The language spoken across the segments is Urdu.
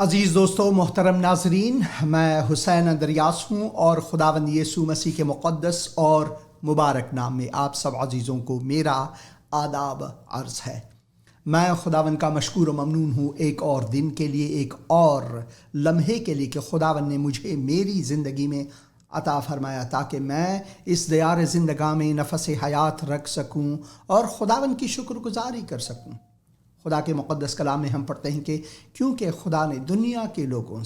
عزیز دوستو، محترم ناظرین، میں حسین اندریاس ہوں اور خداوند یسوع مسیح کے مقدس اور مبارک نام میں آپ سب عزیزوں کو میرا آداب عرض ہے۔ میں خداوند کا مشکور و ممنون ہوں ایک اور دن کے لیے، ایک اور لمحے کے لیے کہ خداوند نے مجھے میری زندگی میں عطا فرمایا تاکہ میں اس دیار زندگاہ میں نفس حیات رکھ سکوں اور خداوند کی شکر گزاری کر سکوں۔ خدا کے مقدس کلام میں ہم پڑھتے ہیں کہ کیونکہ خدا نے دنیا کے لوگوں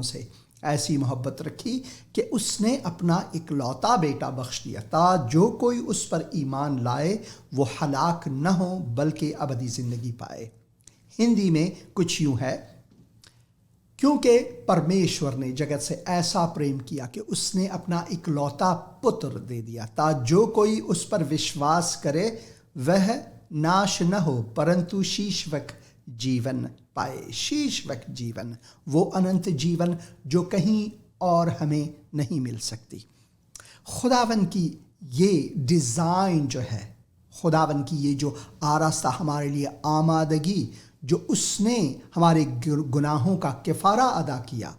سے ایسی محبت رکھی کہ اس نے اپنا اکلوتا بیٹا بخش دیا تا جو کوئی اس پر ایمان لائے وہ ہلاک نہ ہو بلکہ ابدی زندگی پائے۔ ہندی میں کچھ یوں ہے، کیونکہ پرمیشور نے جگت سے ایسا پریم کیا کہ اس نے اپنا اکلوتا پتر دے دیا تا جو کوئی اس پر وشواس کرے وہ ناش نہ ہو پرنتو شیشوک جیون پائے۔ شیشوک جیون، وہ اننت جیون جو کہیں اور ہمیں نہیں مل سکتی۔ خداوند کی یہ ڈیزائن جو ہے، خداوند کی یہ جو آراستہ ہمارے لیے آمادگی جو اس نے ہمارے گناہوں کا کفارہ ادا کیا،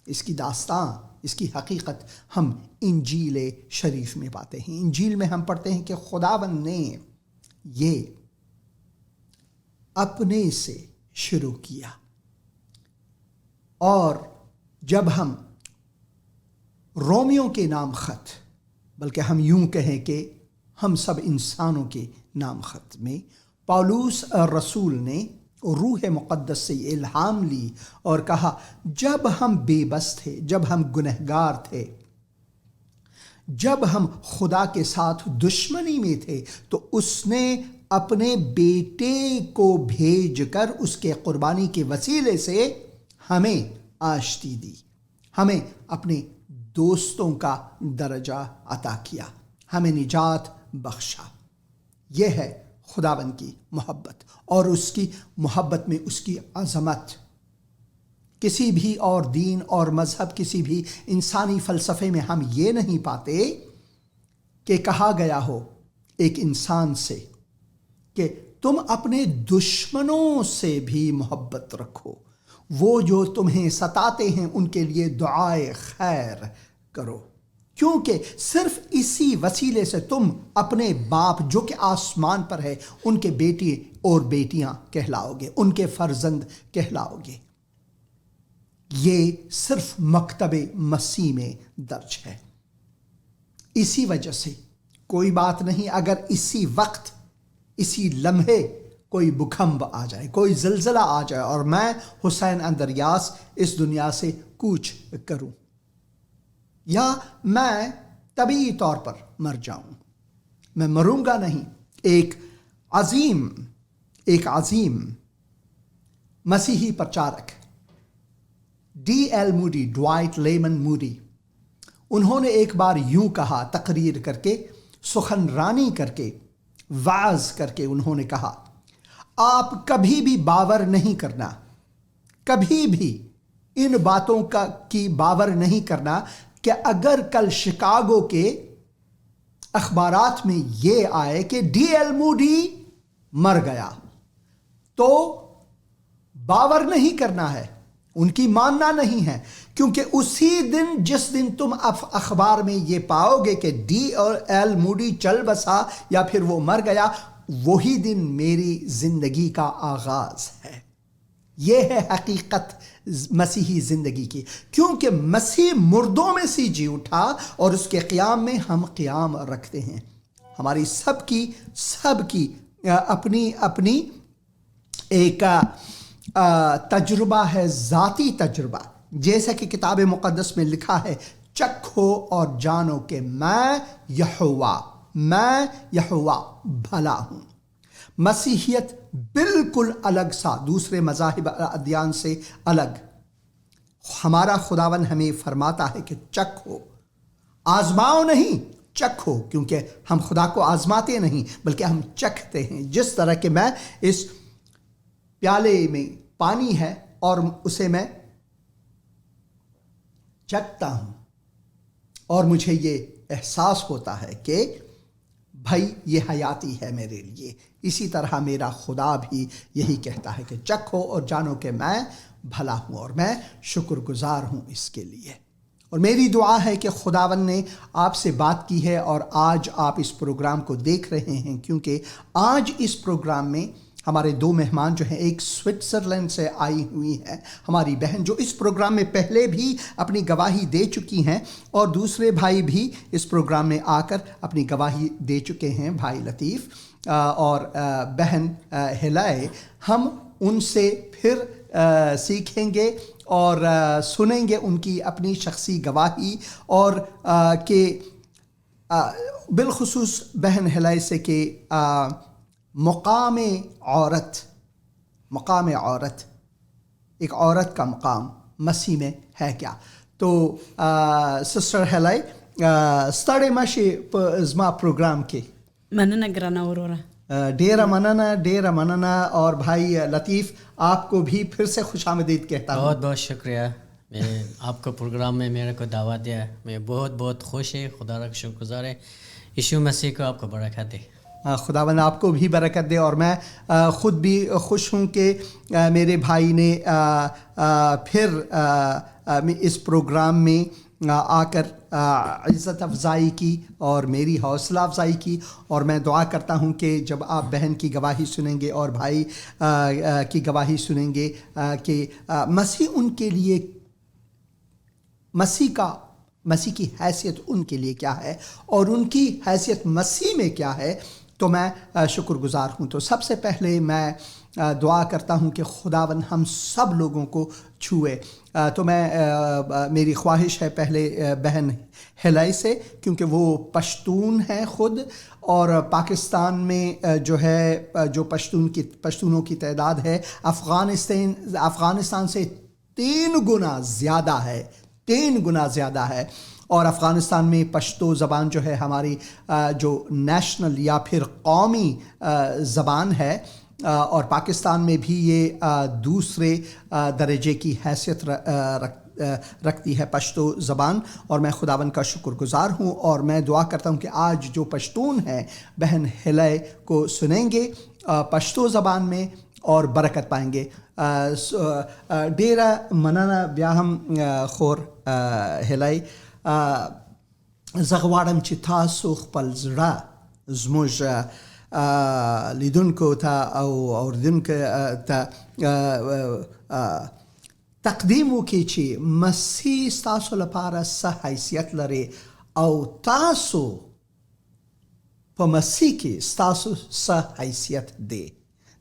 اس کی داستان، اس کی حقیقت ہم انجیل شریف میں پاتے ہیں۔ انجیل میں ہم پڑھتے ہیں کہ خداوند نے یہ اپنے سے شروع کیا، اور جب ہم رومیوں کے نام خط، بلکہ ہم یوں کہیں کہ ہم سب انسانوں کے نام خط میں پولس رسول نے روح مقدس سے الہام لی اور کہا جب ہم بے بس تھے، جب ہم گنہگار تھے، جب ہم خدا کے ساتھ دشمنی میں تھے تو اس نے اپنے بیٹے کو بھیج کر اس کے قربانی کے وسیلے سے ہمیں آشتی دی، ہمیں اپنے دوستوں کا درجہ عطا کیا، ہمیں نجات بخشا۔ یہ ہے خداوند کی محبت، اور اس کی محبت میں اس کی عظمت کسی بھی اور دین اور مذہب، کسی بھی انسانی فلسفے میں ہم یہ نہیں پاتے کہ کہا گیا ہو ایک انسان سے کہ تم اپنے دشمنوں سے بھی محبت رکھو، وہ جو تمہیں ستاتے ہیں ان کے لیے دعائے خیر کرو، کیونکہ صرف اسی وسیلے سے تم اپنے باپ جو کہ آسمان پر ہے ان کے بیٹے اور بیٹیاں کہلاؤ گے، ان کے فرزند کہلاؤ گے۔ یہ صرف مکتب مسیح میں درج ہے۔ اسی وجہ سے کوئی بات نہیں اگر اسی وقت، اسی لمحے کوئی بھوکمپ آ جائے، کوئی زلزلہ آ جائے اور میں حسین اندریاس اس دنیا سے کوچ کروں، یا میں طبیعی طور پر مر جاؤں، میں مروں گا نہیں۔ ایک عظیم مسیحی پرچارک ڈوائٹ لیمن موڈی، انہوں نے ایک بار یوں کہا، تقریر کر کے، سخنرانی کر کے، وعظ کر کے انہوں نے کہا، آپ کبھی بھی باور نہیں کرنا، کبھی بھی ان باتوں کی باور نہیں کرنا کہ اگر کل شکاگو کے اخبارات میں یہ آئے کہ ڈی ایل موڈی مر گیا تو باور نہیں کرنا ہے، ان کی ماننا نہیں ہے، کیونکہ اسی دن جس دن تم اخبار میں یہ پاؤ گے کہ ڈی ایل موڈی چل بسا یا پھر وہ مر گیا، وہی دن میری زندگی کا آغاز ہے۔ یہ ہے حقیقت مسیحی زندگی کی، کیونکہ مسیح مردوں میں سے جی اٹھا اور اس کے قیام میں ہم قیام رکھتے ہیں۔ ہماری سب کی اپنی ایک تجربہ ہے، ذاتی تجربہ، جیسا کہ کتاب مقدس میں لکھا ہے، چکھو اور جانو کہ میں یہوہ بھلا ہوں۔ مسیحیت بالکل الگ سا، دوسرے مذاہب ادیان سے الگ۔ ہمارا خداوند ہمیں فرماتا ہے کہ چکھو، آزماؤ نہیں، چکھو، کیونکہ ہم خدا کو آزماتے نہیں بلکہ ہم چکھتے ہیں۔ جس طرح کہ میں اس پیالے میں پانی ہے اور اسے میں چکھتا ہوں اور مجھے یہ احساس ہوتا ہے کہ بھائی یہ حیاتی ہے میرے لیے. اسی طرح میرا خدا بھی یہی کہتا ہے کہ چکھو اور جانو کہ میں بھلا ہوں، اور میں شکر گزار ہوں اس کے لیے. اور میری دعا ہے کہ خداوند نے آپ سے بات کی ہے اور آج آپ اس پروگرام کو دیکھ رہے ہیں، کیونکہ آج اس پروگرام میں ہمارے 2 مہمان جو ہیں، ایک سوئٹزرلینڈ سے آئی ہوئی ہیں ہماری بہن جو اس پروگرام میں پہلے بھی اپنی گواہی دے چکی ہیں، اور دوسرے بھائی بھی اس پروگرام میں آ کر اپنی گواہی دے چکے ہیں، بھائی لطیف اور بہن ہلائے. ہم ان سے پھر سیکھیں گے اور سنیں گے ان کی اپنی شخصی گواہی، اور کہ بالخصوص بہن ہلائے سے کہ مقام عورت ایک عورت کا مقام مسیح میں ہے کیا. تو سسٹر ہلائے ستړې مشي په زما پروگرام کې. مننه ګرانه وروره. ډیره مننه. اور بھائی لطیف آپ کو بھی پھر سے خوش آمدید کہتا ہوں. بہت بہت شکریہ، میں آپ کو پروگرام میں میرے کو دعوت دیا ہے. میں بہت بہت خوش ہے، خدا کا شکر گزار ہے. یشوع مسیح کو آپ کو برکت دے. خداوند آپ کو بھی برکت دے. اور میں خود بھی خوش ہوں کہ میرے بھائی نے پھر اس پروگرام میں آ کر عزت افزائی کی اور میری حوصلہ افزائی کی. اور میں دعا کرتا ہوں کہ جب آپ بہن کی گواہی سنیں گے اور بھائی کی گواہی سنیں گے کہ مسیح ان کے لیے، مسیح کی حیثیت ان کے لیے کیا ہے اور ان کی حیثیت مسیح میں کیا ہے، تو میں شکر گزار ہوں. تو سب سے پہلے میں دعا کرتا ہوں کہ خداوند ہم سب لوگوں کو چھوئے. تو میں میری خواہش ہے پہلے بہن ہلائی سے، کیونکہ وہ پشتون ہیں خود، اور پاکستان میں جو ہے جو پشتونوں کی تعداد ہے افغانستان سے 3 گنا زیادہ ہے. اور افغانستان میں پشتو زبان جو ہے ہماری جو نیشنل یا پھر قومی زبان ہے، اور پاکستان میں بھی یہ دوسرے درجے کی حیثیت رکھتی ہے پشتو زبان. اور میں خداوند کا شکر گزار ہوں، اور میں دعا کرتا ہوں کہ آج جو پشتون ہیں بہن ہلائے کو سنیں گے پشتو زبان میں اور برکت پائیں گے. ډیره مننه بیا هم خور هلای. زه غواړم چې تاسو خپل زړه زموږ لیدونکو ته او اوریدونکو ته تقدیم وکړي چې مسیح ستاسو لپاره څه حیثیت لري او تاسو په مسیح کې ستاسو څه حیثیت دی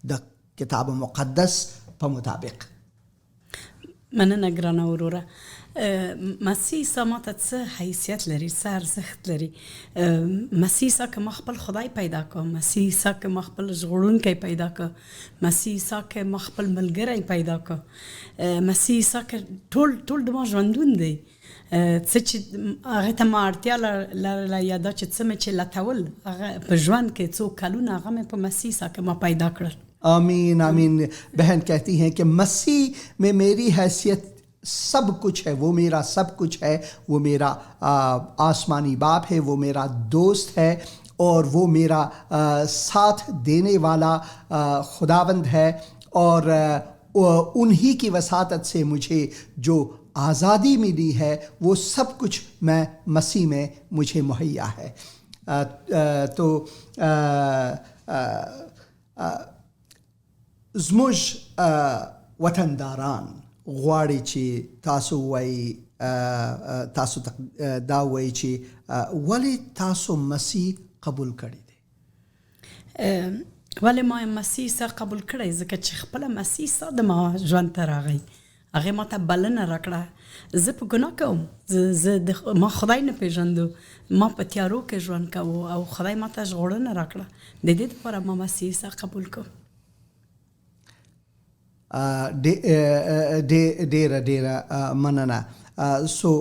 د کتاب مقدس په مطابق. مننه ګرانه وروره. مسیح عیسی ماته څه حیثیت لري، څه ارزښت لري. مسیح عیسی که ما خپل خدای پیدا کړ، مسیح عیسی که ما خپل ژغورونکی پیدا کړ، مسیح عیسی که ما خپل ملګری پیدا کړ، مسیح عیسی که ټول د ما ژوندون دی. څه چې هغه ته ما اړتیا لرله یا دا چې څه مې چې لټول هغه په ژوند کې څو کلونه هغه مې په مسیح عیسی کې ما پیدا کړل. آمین آمین. بہن کہتی ہیں کہ مسیح میں میری حیثیت سب کچھ ہے، وہ میرا سب کچھ ہے، وہ میرا آسمانی باپ ہے، وہ میرا دوست ہے، اور وہ میرا ساتھ دینے والا خداوند ہے. اور انہی کی وساطت سے مجھے جو آزادی ملی ہے وہ سب کچھ میں مسیح میں مجھے مہیا ہے. تو زموږ وطنداران غواړي چې تاسو وایي تاسو دا وایي چې ولې تاسو مسیح قبول کړی دی؟ ولې ما مسیح عیسی قبول کړی؟ ځکه چې خپله مسیح عیسی د ما ژوند ته راغی، هغې ما ته بلنه راکړه. زه په ګناه کوم، ما خدای نه پېژندو، ما په تیارو کې ژوند کوو او خدای ما ته ژغورنه راکړه. د دې دپاره ما مسیح عیسی قبول کړ. ډیره مننه. سو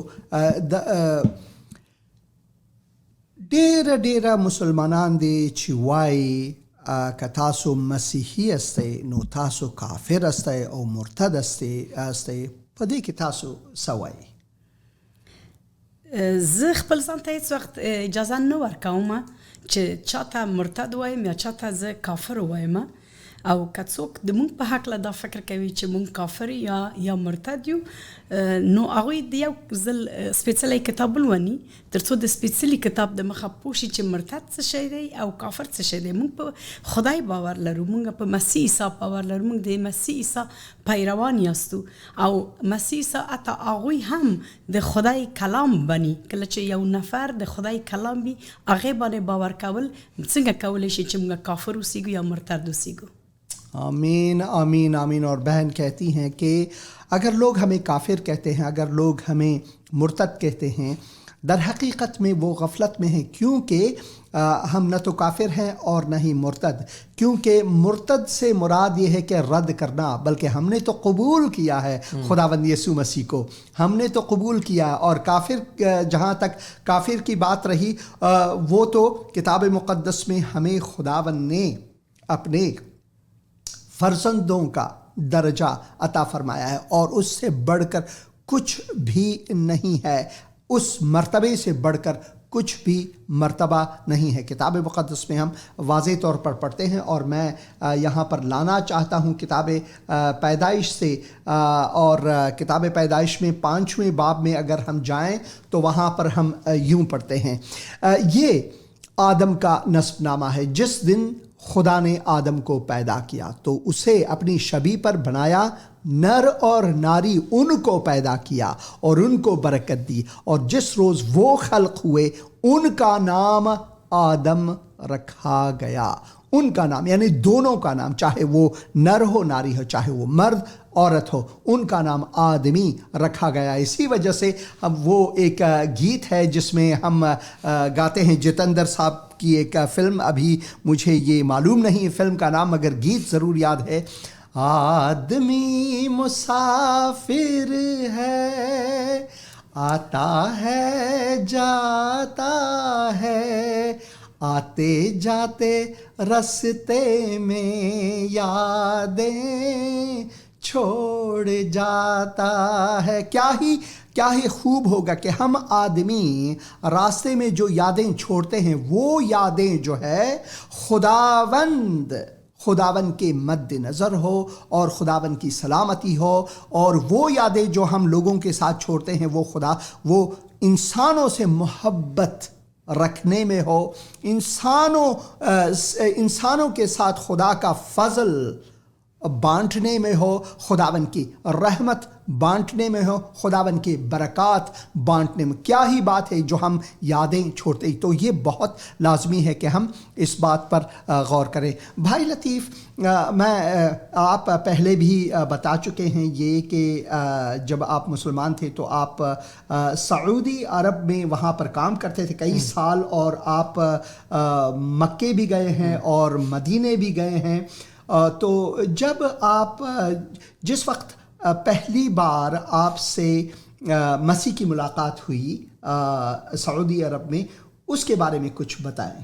ډیره مسلمانان دي چې وایي که تاسو مسیحی هستی نو تاسو کافر هستی او مرتد هستی. په دې کې تاسو څه وایي؟ زه خپل ځان ته هېڅ وخت اجازه نه ورکوم چې چاته مرتد وایم یا چاته زه کافر وایم، او که څوک د مونږ په هکله دا فکر کوي چې مونږ کافر یا مرتد یو، نو هغوی د یو ځل سپېڅلی کتاب ولولي تر څو د سپېڅلي کتاب د مخه پوه شي چې مرتد څه شی دی او کافر څه شی دی. مونږ په خدای باور لرو، مونږ په مسیح عیسی باور لرو، مونږ د مسیح عیسی پیروان یاستو، او مسیح عیسی حتی هغوی هم د خدای کلام بني. کله چې یو نفر د خدای کلام وي هغې باندې باور کول څنګه کولی شي چې مونږ کافر اوسیږو یا مرتد اوسیږو؟ آمین آمین آمین. اور بہن کہتی ہیں کہ اگر لوگ ہمیں کافر کہتے ہیں، اگر لوگ ہمیں مرتد کہتے ہیں، در حقیقت میں وہ غفلت میں ہیں، کیونکہ ہم نہ تو کافر ہیں اور نہ ہی مرتد. کیونکہ مرتد سے مراد یہ ہے کہ رد کرنا، بلکہ ہم نے تو قبول کیا ہے خداوند یسوع مسیح کو، ہم نے تو قبول کیا ہے. اور کافر، جہاں تک کافر کی بات رہی، وہ تو کتاب مقدس میں ہمیں خداوند نے اپنے فرزندوں کا درجہ عطا فرمایا ہے، اور اس سے بڑھ کر کچھ بھی نہیں ہے، اس مرتبے سے بڑھ کر کچھ بھی مرتبہ نہیں ہے. کتاب مقدس میں ہم واضح طور پر پڑھتے ہیں، اور میں یہاں پر لانا چاہتا ہوں کتاب پیدائش سے، اور کتاب پیدائش میں 5ویں باب میں اگر ہم جائیں تو وہاں پر ہم یوں پڑھتے ہیں، یہ آدم کا نسب نامہ ہے. جس دن خدا نے آدم کو پیدا کیا تو اسے اپنی شبیہ پر بنایا، نر اور ناری ان کو پیدا کیا اور ان کو برکت دی، اور جس روز وہ خلق ہوئے ان کا نام آدم رکھا گیا. ان کا نام یعنی دونوں کا نام، چاہے وہ نر ہو ناری ہو، چاہے وہ مرد عورت ہو، ان کا نام آدمی رکھا گیا. اسی وجہ سے وہ ایک گیت ہے جس میں ہم گاتے ہیں، جتندر صاحب کی ایک فلم، ابھی مجھے یہ معلوم نہیں فلم کا نام، مگر گیت ضرور یاد ہے. آدمی مسافر ہے، آتا ہے جاتا ہے، آتے جاتے رستے میں یادیں چھوڑ جاتا ہے. کیا ہی خوب ہوگا کہ ہم آدمی راستے میں جو یادیں چھوڑتے ہیں، وہ یادیں جو ہے خداوند کے مد نظر ہو اور خداوند کی سلامتی ہو، اور وہ یادیں جو ہم لوگوں کے ساتھ چھوڑتے ہیں وہ انسانوں سے محبت رکھنے میں ہو، انسانوں کے ساتھ خدا کا فضل بانٹنے میں ہو، خداوند کی رحمت بانٹنے میں ہو، خداوند کی برکات بانٹنے میں. کیا ہی بات ہے جو ہم یادیں چھوڑتے ہیں. تو یہ بہت لازمی ہے کہ ہم اس بات پر غور کریں. بھائی لطیف، آپ پہلے بھی بتا چکے ہیں یہ کہ جب آپ مسلمان تھے تو آپ سعودی عرب میں وہاں پر کام کرتے تھے کئی سال، اور آپ مکے بھی گئے ہیں اور مدینے بھی گئے ہیں. تو جب آپ جس وقت پہلی بار آپ سے مسیح کی ملاقات ہوئی سعودی عرب میں، اس کے بارے میں کچھ بتائیں.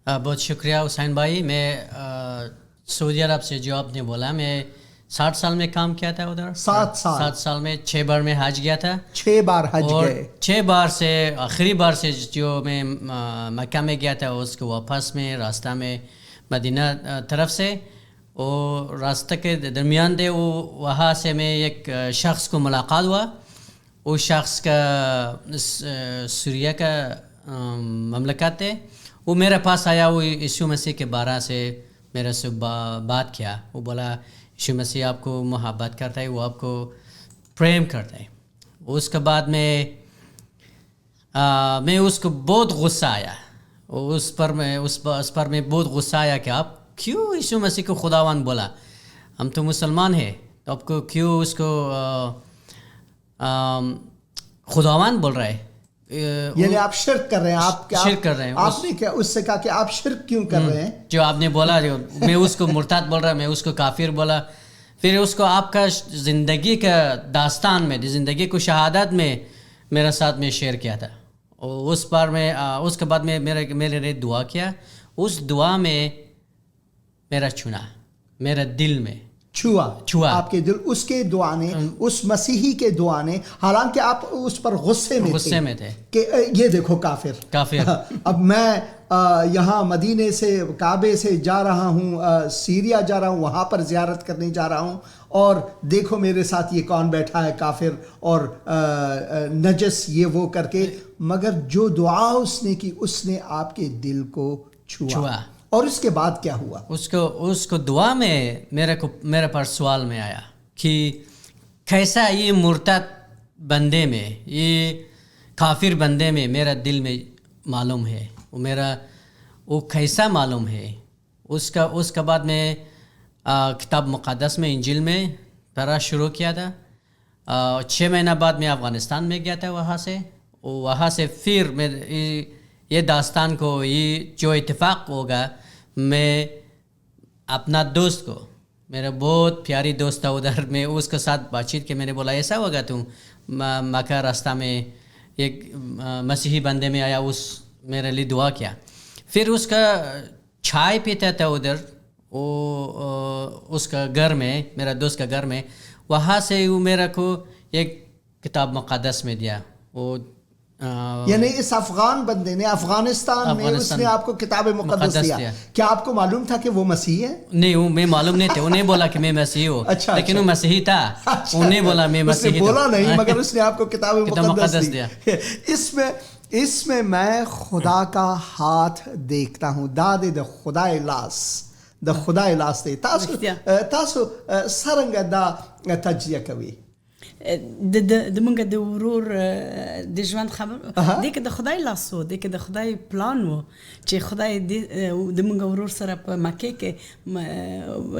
بہت شکریہ حسین بھائی. میں سعودی عرب سے جو آپ نے بولا، میں 60 سال میں کام کیا تھا ادھر. 7 سال میں 6 بار میں حج گیا تھا. 6 بار حج گئے. 6 بار سے آخری بار سے جو میں مکہ میں گیا تھا، اس کو واپس میں راستہ میں مدینہ طرف سے، اور راستہ کے درمیان دے وہاں سے میں ایک شخص کو ملاقات ہوا. اس شخص کا سوریہ کا مملکت ہے. وہ میرے پاس آیا، وہ یسوع مسیح کے بارے سے میرے سے بات کیا. وہ بولا یسوع مسیح آپ کو محبت کرتا ہے، وہ آپ کو پریم کرتا ہے. اس کے بعد میں اس کو بہت غصہ آیا. اس پر میں بہت غصہ آیا کہ آپ کیوں یسوع مسیح کو خداوند بولا؟ ہم تو مسلمان ہیں، تو آپ کو کیوں اس کو خداوند بول رہے ہیں؟ یعنی آپ شرک کر رہے ہیں. شرک کر رہے ہیں. آپ نے کیا اس سے کہا کہ آپ شرک کیوں کر رہے ہیں؟ جو آپ نے بولا، میں اس کو مرتد بول رہا، میں اس کو کافر بولا. پھر اس کو آپ کا زندگی کا داستان میں، زندگی کو شہادت میں میرے ساتھ میں شیئر کیا تھا. اور اس کے بعد میں میرے لیے دعا کیا. اس دعا میں میرا دل میں چھوا آپ کے دل، اس کے دعا نے، اس مسیحی کے دعا نے، حالانکہ آپ اس پر غصے میں تھے کہ یہ دیکھو کافر اب میں یہاں مدینے سے کعبے سے جا رہا ہوں، سیریا جا رہا ہوں، وہاں پر زیارت کرنے جا رہا ہوں، اور دیکھو میرے ساتھ یہ کون بیٹھا ہے کافر اور نجس یہ وہ کر کے، مگر جو دعا اس نے کی اس نے آپ کے دل کو چھوا. اور اس کے بعد کیا ہوا؟ اس کو دعا میں میرے پر سوال میں آیا کہ کیسا یہ مرتد بندے میں، یہ کافر بندے میں میرا دل میں معلوم ہے، وہ کیسا معلوم ہے. اس کا بعد میں کتاب مقدس میں انجیل میں پڑھنا شروع کیا تھا. 6 مہینہ بعد میں افغانستان میں گیا تھا. وہاں سے پھر میں یہ داستان کو، یہ جو اتفاق ہوگا، میں اپنا دوست کو، میرا بہت پیاری دوست تھا ادھر، میں اس کے ساتھ بات چیت کے میں نے بولا ایسا ہوگا تم مکہ راستہ میں ایک مسیحی بندے میں آیا، اس میرے لیے دعا کیا. پھر اس کا چائے پیتا تھا ادھر، اس کا گھر میں، میرا دوست کا گھر میں، وہاں سے وہ میرے کو ایک کتاب مقدس میں دیا. وہ یعنی اس افغان بندے نے افغانستان میں اس نے آپ کو کتاب مقدس دیا. کیا آپ کو معلوم تھا کہ وہ مسیحی ہے؟ نہیں، وہ میں معلوم نہیں تھا. انہیں بولا کہ میں مسیحی ہوں، لیکن وہ مسیحی تھا. انہیں بولا میں مسیحی تھا، بولا نہیں، مگر اس نے آپ کو کتاب مقدس دیا. اس میں خدا کا ہاتھ دیکھتا ہوں. داد د خدای لاس، د خدای لاس دی. تاسو څرنګه دا تجزیه کوي؟ د مونږ د ورور د ژوند خبر دی که د خدای لاس و، دی که د خدای پلان و چې خدای د مونږ ورور سره په مکې کې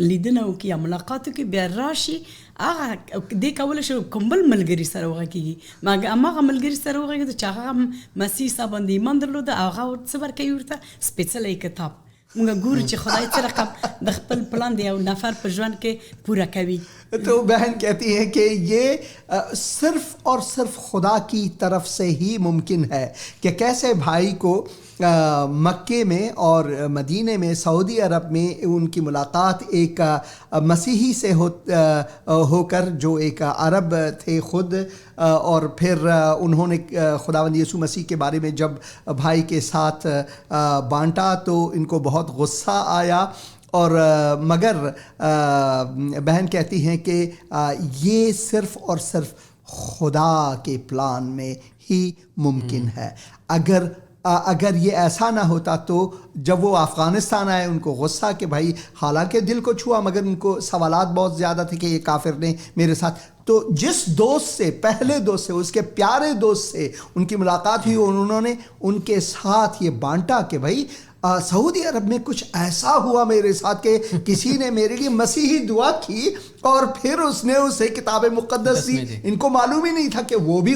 لیدنه وکړي یا ملاقات وکړي، بیا راشي هغه دی کولی شي کوم بل ملګري سره وغږېږي، هماغه ملګري سره وغږېږي چې هغه مسیح صاحب باندې ایمان درلوده، هغه څه ورکوي ورته؟ سپېڅلی کتاب. مونږ ګورو چې خدای څه رقم د خپل پلان د یو نفر په ژوند کې پورا کوي. تو بہن کہتی ہے کہ یہ صرف اور صرف خدا کی طرف سے ہی ممکن ہے کہ کیسے بھائی کو مکے میں اور مدینے میں، سعودی عرب میں ان کی ملاقات ایک مسیحی سے ہو کر، جو ایک عرب تھے خود، اور پھر انہوں نے خداوند یسوع مسیح کے بارے میں جب بھائی کے ساتھ بانٹا تو ان کو بہت غصہ آیا. اور مگر بہن کہتی ہیں کہ یہ صرف اور صرف خدا کے پلان میں ہی ممکن ہے. اگر یہ ایسا نہ ہوتا تو جب وہ افغانستان آئے ان کو غصہ کہ بھائی، حالانکہ دل کو چھوا مگر ان کو سوالات بہت زیادہ تھے کہ یہ کافر نے میرے ساتھ. تو جس دوست سے، پہلے دوست سے، اس کے پیارے دوست سے ان کی ملاقات ہوئی، انہوں نے ان کے ساتھ یہ بانٹا کہ بھائی سعودی عرب میں کچھ ایسا ہوا میرے ساتھ کہ کسی نے میرے لیے مسیحی دعا کی اور پھر اس نے اسے کتاب مقدس دی. ان کو معلوم ہی نہیں تھا کہ وہ بھی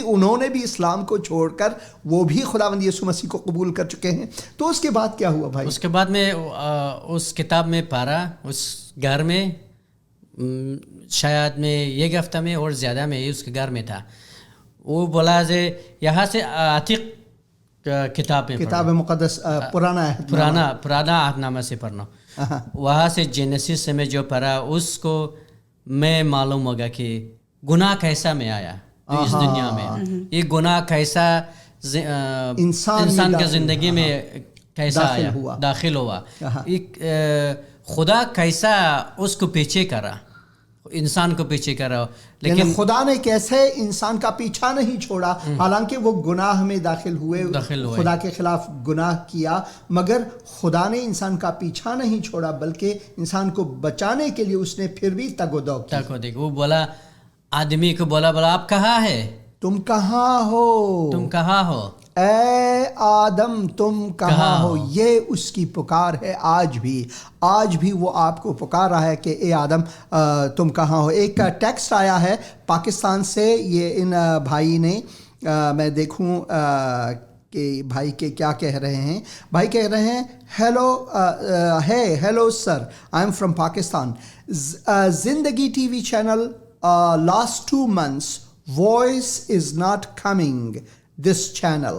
انہوں نے بھی اسلام کو چھوڑ کر وہ بھی خداوند یسوع مسیح کو قبول کر چکے ہیں. تو اس کے بعد کیا ہوا بھائی؟ اس کے بعد میں اس کتاب میں پڑھا، اس گھر میں شاید میں ایک ہفتہ میں اور زیادہ میں اس کے گھر میں تھا. وہ بولا یہاں سے عتیق کتاب مقدس، پرانا عہد نامہ سے پڑھنا. وہاں سے جینیسس سے میں جو پڑھا اس کو میں معلوم ہوگا کہ گناہ کیسا میں آیا اس دنیا میں، یہ گناہ کیسا انسان کی زندگی میں کیسا آیا، داخل ہوا، خدا کیسا اس کو پیچھے کرا، انسان کو پیچھے کرا. لیکن خدا نے کیسے انسان کا پیچھا نہیں چھوڑا، حالانکہ وہ گناہ میں داخل ہوئے، خدا کے خلاف گناہ کیا، مگر خدا نے انسان کا پیچھا نہیں چھوڑا بلکہ انسان کو بچانے کے لیے اس نے پھر بھی تگ و دو کی. وہ بولا، آدمی کو بولا آپ کہاں ہے، تم کہاں ہو، اے آدم تم کہاں ہو. یہ اس کی پکار ہے آج بھی وہ آپ کو پکار رہا ہے کہ اے آدم تم کہاں ہو. ایک ٹیکسٹ آیا ہے پاکستان سے، یہ ان بھائی نے، میں دیکھوں کہ بھائی کے کیا کہہ رہے ہیں. بھائی کہہ رہے ہیں، hello sir, I am from Pakistan. Zindagi TV وی چینل last 2 months voice is not coming this channel.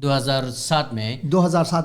2007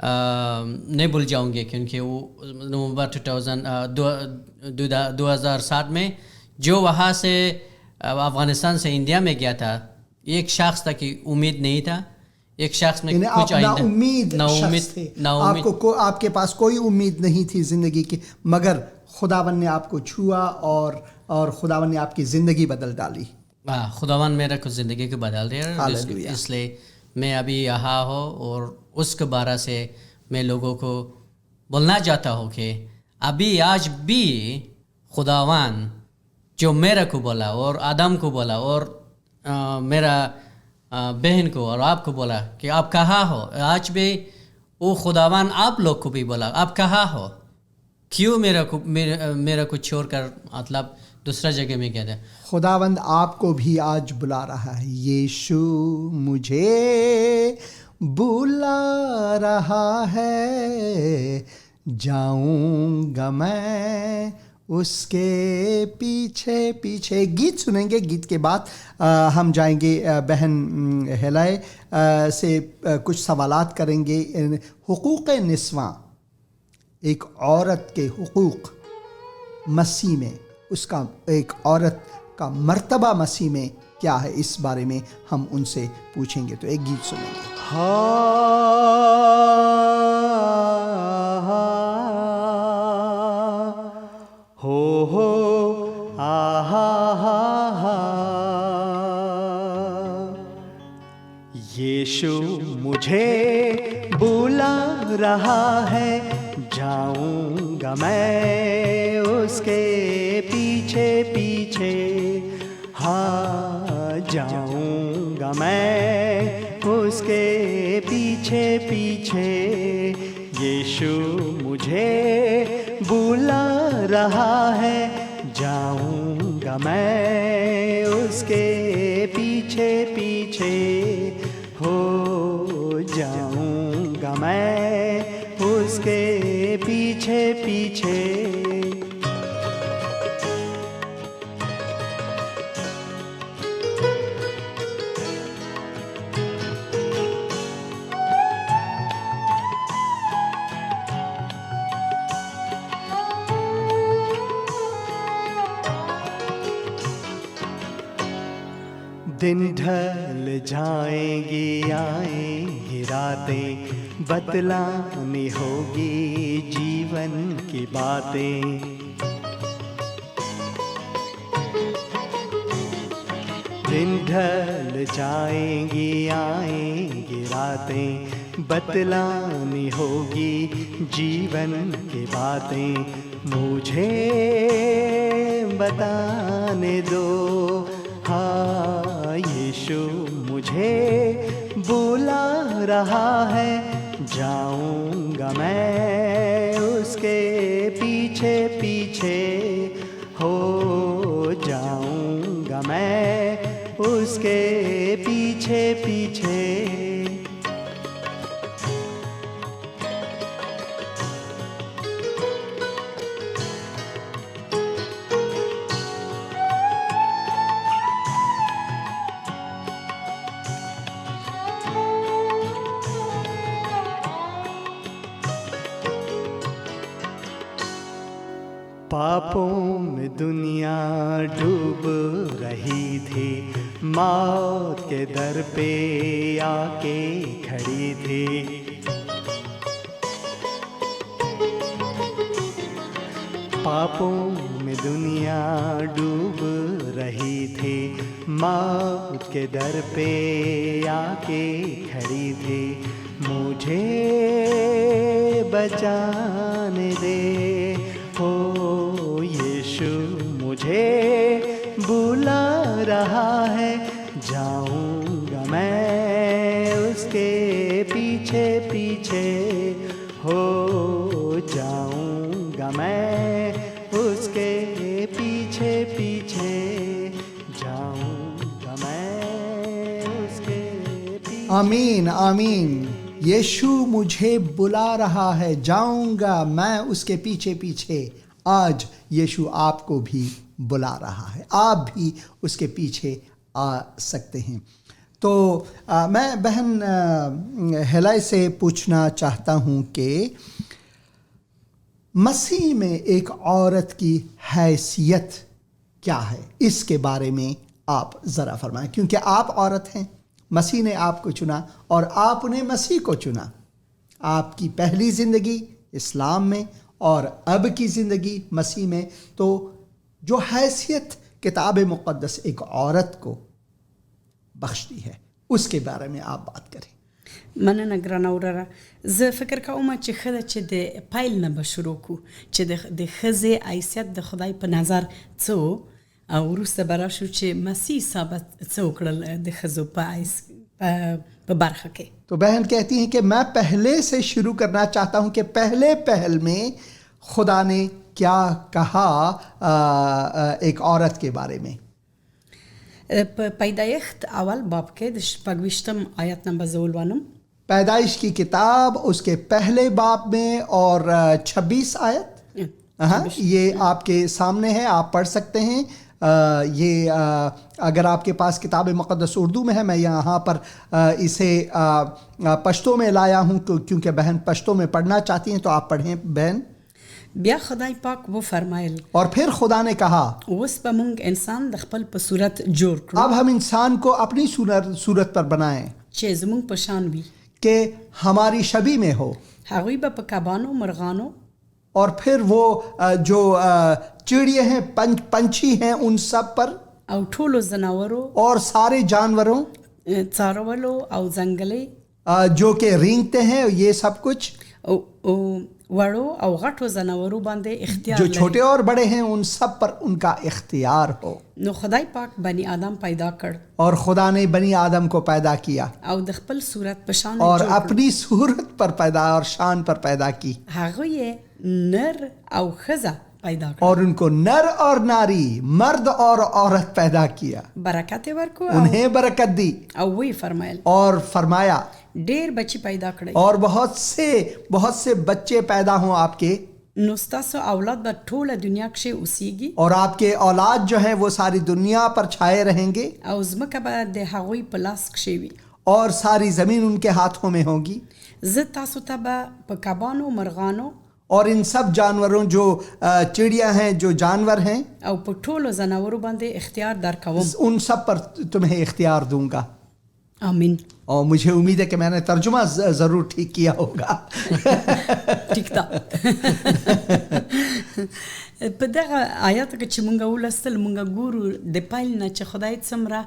نہیں بھول جاؤں گے، کیونکہ وہ نومبر 2007 میں جو وہاں سے افغانستان سے انڈیا میں گیا تھا، ایک شخص تھا کہ امید نہیں تھا، ایک شخص میں کچھ آپ کو آپ کے پاس کوئی امید نہیں تھی زندگی کی، مگر خداوند نے آپ کو چھوا اور خداوند نے آپ کی زندگی بدل ڈالی. خداوند میرا کچھ زندگی کو بدل دیا، اس لیے میں ابھی یہاں ہوں، اور اس کے بارے سے میں لوگوں کو بولنا چاہتا ہوں کہ ابھی آج بھی خداوند جو میرے کو بولا اور آدم کو بولا اور میرا بہن کو اور آپ کو بولا کہ آپ کہاں ہو، آج بھی وہ خداوند آپ لوگ کو بھی بولا آپ کہاں ہو، کیوں میرا کو چھوڑ کر مطلب دوسرا جگہ میں گیا تھا. خداوند آپ کو بھی آج بلا رہا ہے. یشو مجھے بلا رہا ہے، جاؤں گا میں اس کے پیچھے پیچھے. گیت سنیں گے، گیت کے بعد ہم جائیں گے بہن ہیلائے سے کچھ سوالات کریں گے. حقوق نسواں، ایک عورت کے حقوق مسیح میں، اس کا ایک عورت کا مرتبہ مسیح میں کیا ہے، اس بارے میں ہم ان سے پوچھیں گے. تو ایک گیت سنیں گے. یشو مجھے بلا رہا ہے، جاؤں گا میں اس کے پیچھے پیچھے. ہاں جاؤں گا میں اس کے پیچھے پیچھے. یشو مجھے بلا رہا ہے، جاؤں گا میں اس کے پیچھے پیچھے. ہو جاؤں گا میں اس کے پیچھے پیچھے. دن ڈھل جائیں گی، آئیں گی راتیں، بتلانی ہوگی جیون کی باتیں. دن ڈھل جائیں گی، آئیں گی راتیں، بتلانی ہوگی جیون کی باتیں. مجھے بتانے دو، ہاں یشو مجھے بلا رہا ہے، جاؤں گا میں اس کے پیچھے پیچھے. ہو جاؤں گا میں اس کے پیچھے پیچھے. پاپوں میں دنیا ڈوب رہی تھی، موت کے در پہ آ کے کھڑی تھی. پاپوں میں دنیا ڈوب رہی تھی، موت کے در پہ آ کے کھڑی تھی. مجھے بچانے دے، ہو یشو مجھے بلا رہا ہے، جاؤں گا میں اس کے پیچھے پیچھے. ہو جاؤں گا میں اس کے پیچھے پیچھے. جاؤں گا میں اس کے پیچھے. آمین آمین. یشو مجھے بلا رہا ہے، جاؤں گا میں اس کے پیچھے پیچھے. آج یشو آپ کو بھی بلا رہا ہے، آپ بھی اس کے پیچھے آ سکتے ہیں. تو میں بہن ہیلای سے پوچھنا چاہتا ہوں کہ مسیح میں ایک عورت کی حیثیت کیا ہے، اس کے بارے میں آپ ذرا فرمائیں، کیونکہ آپ عورت ہیں، مسیح نے آپ کو چنا اور آپ نے مسیح کو چنا. آپ کی پہلی زندگی اسلام میں اور اب کی زندگی مسیح میں، تو جو حیثیت کتاب مقدس ایک عورت کو بخشتی ہے اس کے بارے میں آپ بات کریں. مننه ګرانه وروره. زه فکر کوم چې ښځه چې د پیل نه به شروع کړو چې د ښځې حیثیت د خدای په نظر څه و، او وروسته به راشو چې مسیح ثابت څه وکړل د ښځو په برخه کې. تو بہن کہتی ہیں کہ میں پہلے سے شروع کرنا چاہتا ہوں کہ پہلے پہل میں خدا نے کیا کہا ایک عورت کے بارے میں. په پیدایښت اول باب کې د 26 آیت نمبر زولوانم. پیدائش کی کتاب اس کے پہلے باب میں اور 26 آیت یہ آپ کے سامنے ہے، آپ پڑھ سکتے ہیں. یہ اگر آپ کے پاس کتاب مقدس اردو میں ہے، میں یہاں پر اسے پشتو میں لایا ہوں کیونکہ بہن پشتو میں پڑھنا چاہتی ہیں، تو آپ پڑھیں بہن. بیا خدای پاک و فرمایل، اور پھر خدا نے کہا اوس به مونږ انسان د خپل په صورت جوړ کړو، اب ہم انسان کو اپنی صورت پر بنائیں چې زمونږ په شان وي، کہ ہماری شبیہ میں ہو. هغوی به په کبانو مرغانو اور پھر وہ جو چڑیے ہیں، پنچھی ہیں، ان سب پر، او ټولو زناورو اور سارے جانوروں څارولو او ځنګلي جو کہ رینگتے ہیں، یہ سب کچھ او وړو او غټو زناورو باندې اختیار جو لري. چھوٹے اور بڑے ہیں ان سب پر ان کا اختیار ہو. نو خدای پاک بنی آدم پیدا کړ اور خدا نے بنی آدم کو پیدا کیا او د خپل صورت په شان اور جوړ کړ. اپنی صورت پر پیدا اور شان پر پیدا کی، هغه یې نر او ښځه پیدا کړ، اور ان کو نر اور ناری، مرد اور عورت پیدا کیا، برکت ورکو او انہیں برکت دی وی فرمایل اور فرمایا ډیر بچی پیدا کړی، اور بہت سے بچے پیدا ہوں آپ کے، نو ستاسو اولاد به ټوله دنیا کې اوسیږي اور آپ کے اولاد جو ہیں وہ ساری دنیا پر چھائے رہیں گے، او ځمکه به د هغوی په لاس کې وي. اور ساری زمین ان کے ہاتھوں میں ہوگی. زه تاسو ته به په کبانو مرغانو اور ان سب جانوروں جو چڑیا ہیں، جو جانور ہیں، او په ټولو زناورو باندې اختیار درکوم. ان سب پر تمہیں اختیار دوں گا. آمین. اور مجھے امید ہے کہ میں نے ترجمہ ضرور ٹھیک کیا ہوگا. ٹھیک ده. په دغه آیاتو کې چې مونږ ولستل، مونږ ګورو د پیل نه چې خدای څومره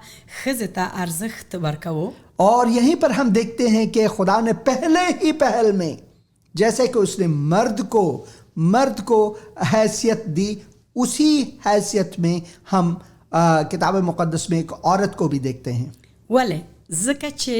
ښځې ته ارزښت ورکوو. اور یہیں پر ہم دیکھتے ہیں کہ خدا نے پہلے ہی پہل میں جیسے کہ اس نے مرد کو حیثیت دی، اسی حیثیت میں ہم کتاب مقدس میں ایک عورت کو بھی دیکھتے ہیں. ولې ځکه چې